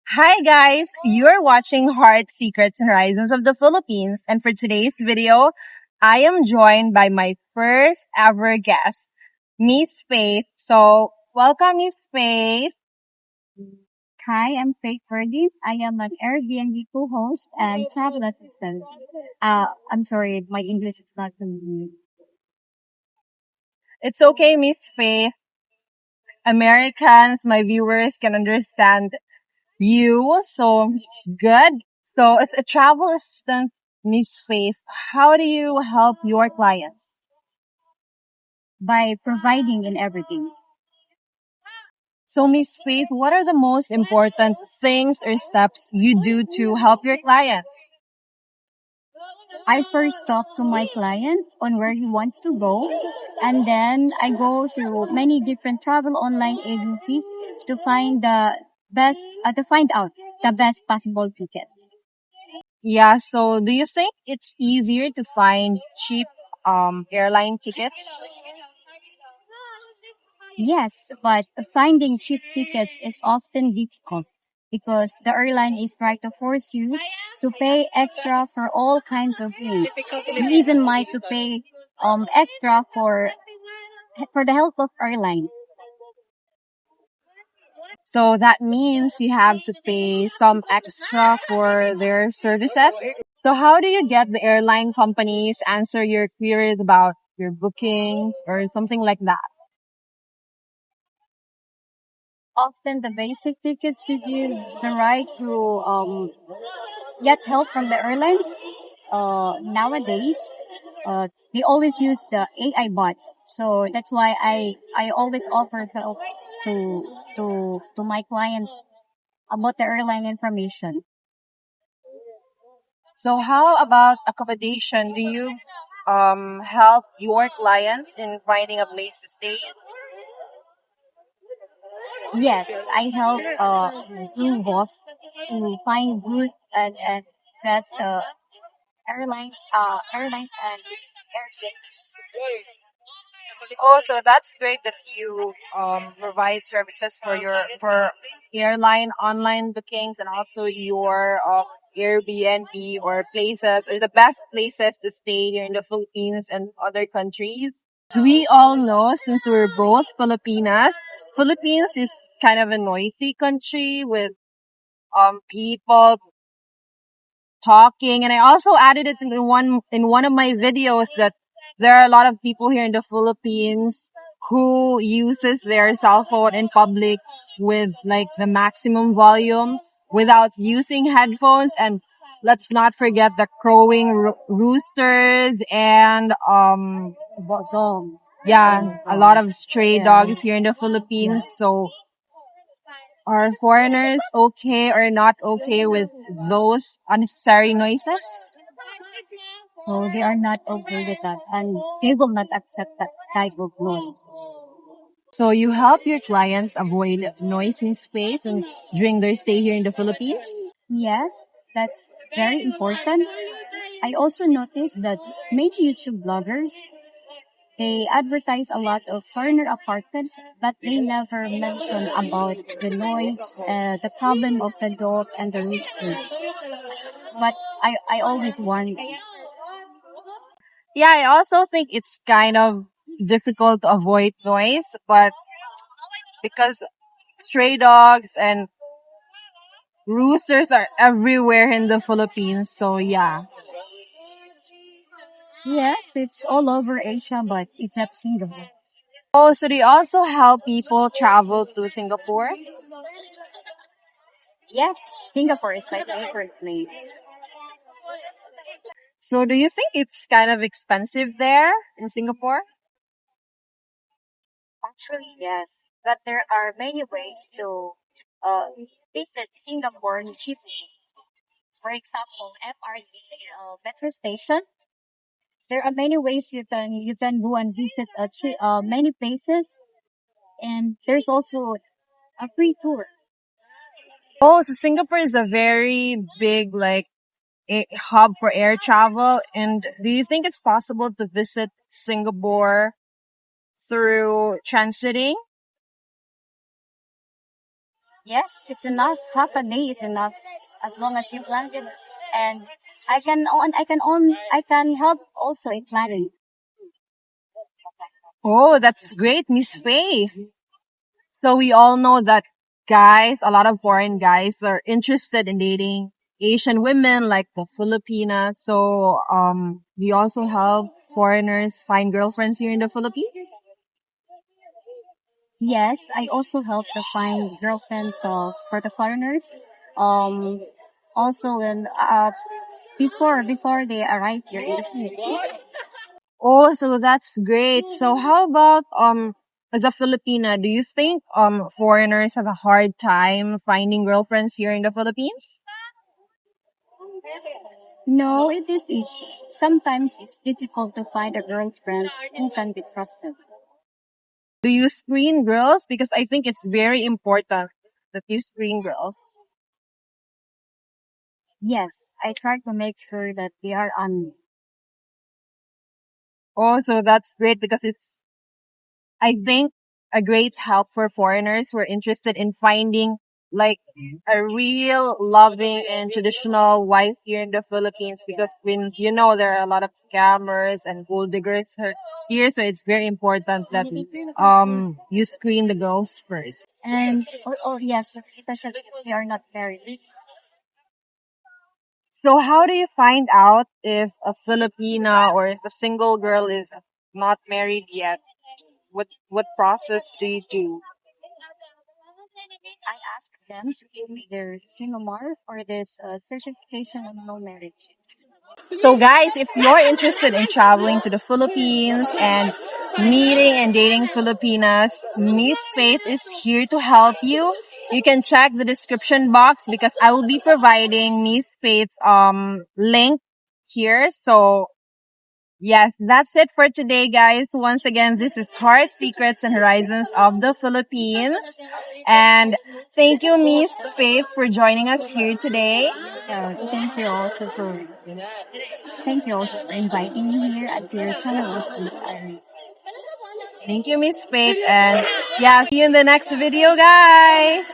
Hi guys, you're watching Heart Secrets and Horizons of the Philippines, and for today's video, I am joined by my first ever guest, Miss Faith. So, welcome Miss Faith. Hi, I'm Faith Ferdy. I am an Airbnb co-host and travel assistant. I'm sorry, my English is not good. It's okay, Miss Faith. Americans, my viewers can understand you, so good. So, as a travel assistant, Miss Faith, how do you help your clients? By providing in everything. So, Miss Faith, what are the most important things or steps you do to help your clients? I first talk to my client on where he wants to go, and then I go through many different travel online agencies to find the to find out the best possible tickets. Yeah, so do you think it's easier to find cheap airline tickets? Yes, but finding cheap tickets is often difficult because the airline is trying to force you to pay extra for all kinds of things. You even might to pay extra for the help of airline. So that means you have to pay some extra for their services. So how do you get the airline companies answer your queries about your bookings or something like that? Often the basic tickets you give the right to get help from the airlines. Nowadays, they always use the AI bots. So that's why I always offer help to my clients about the airline information. So how about accommodation? Do you help your clients in finding a place to stay? Yes, I help do both to find good and best airlines and Airbnbs. Oh, so that's great that you provide services for airline online bookings and also your Airbnb or places or the best places to stay here in the Philippines and other countries. We all know since we're both Filipinas, Philippines is kind of a noisy country with people talking, and I also added it in one of my videos that there are a lot of people here in the Philippines who uses their cell phone in public with like the maximum volume without using headphones. And let's not forget the crowing roosters and Dog. yeah, a lot of stray Yeah. dogs here in the Philippines. So are foreigners okay or not okay with those unnecessary noises? So they are not okay with that and they will not accept that type of noise. So you help your clients avoid noise in space and during their stay here in the Philippines? Yes, that's very important. I also noticed that many YouTube bloggers, they advertise a lot of foreigner apartments, but they never mention about the noise, the problem of the dog and the rooster. But I always warn them. Yeah, I also think it's kind of difficult to avoid noise, but because stray dogs and roosters are everywhere in the Philippines, so yeah. Yes, it's all over Asia, but except Singapore. Oh, so they also help people travel to Singapore? Yes, Singapore is my favorite place. So do you think it's kind of expensive there in Singapore? Actually, yes, but there are many ways to uh, visit Singapore cheaply. For example, MRT metro station. There are many ways you can go and visit many places, and there's also a free tour. Oh, so Singapore is a very big like a hub for air travel. And do you think it's possible to visit Singapore through transiting? Yes, it's enough. Half a day is enough as long as you plan it. And I can help also in planning. Oh, that's great, Miss Faith. So we all know that guys, a lot of foreign guys are interested in dating Asian women like the Filipinas. So, we also help foreigners find girlfriends here in the Philippines. Yes, I also help to find girlfriends for the foreigners. Um, also when before they arrive here in the Philippines. Oh, so that's great. So how about, as a Filipina, do you think, foreigners have a hard time finding girlfriends here in the Philippines? No, it is easy. Sometimes it's difficult to find a girlfriend who can be trusted. Do you screen girls? Because I think it's very important that you screen girls. Yes, I try to make sure that they are honest. Oh, so that's great because it's, I think, a great help for foreigners who are interested in finding like a real loving and traditional wife here in the Philippines, because when you know there are a lot of scammers and gold diggers here, so it's very important that you screen the girls first. And yes, especially if they are not married. So how do you find out if a Filipina or if a single girl is not married yet? What process do you do? I ask them to give me their sinumar or this certification of no marriage. So guys, if you're interested in traveling to the Philippines and meeting and dating Filipinas, Miss Faith is here to help you. You can check the description box because I will be providing Miss Faith's link here. So yes, that's it for today, guys. Once again, this is Heart Secrets and Horizons of the Philippines. And thank you, Miss Faith, for joining us here today. Thank you also for inviting me here at your channel, Miss Iris. Thank you, Miss Faith. And yeah, see you in the next video, guys.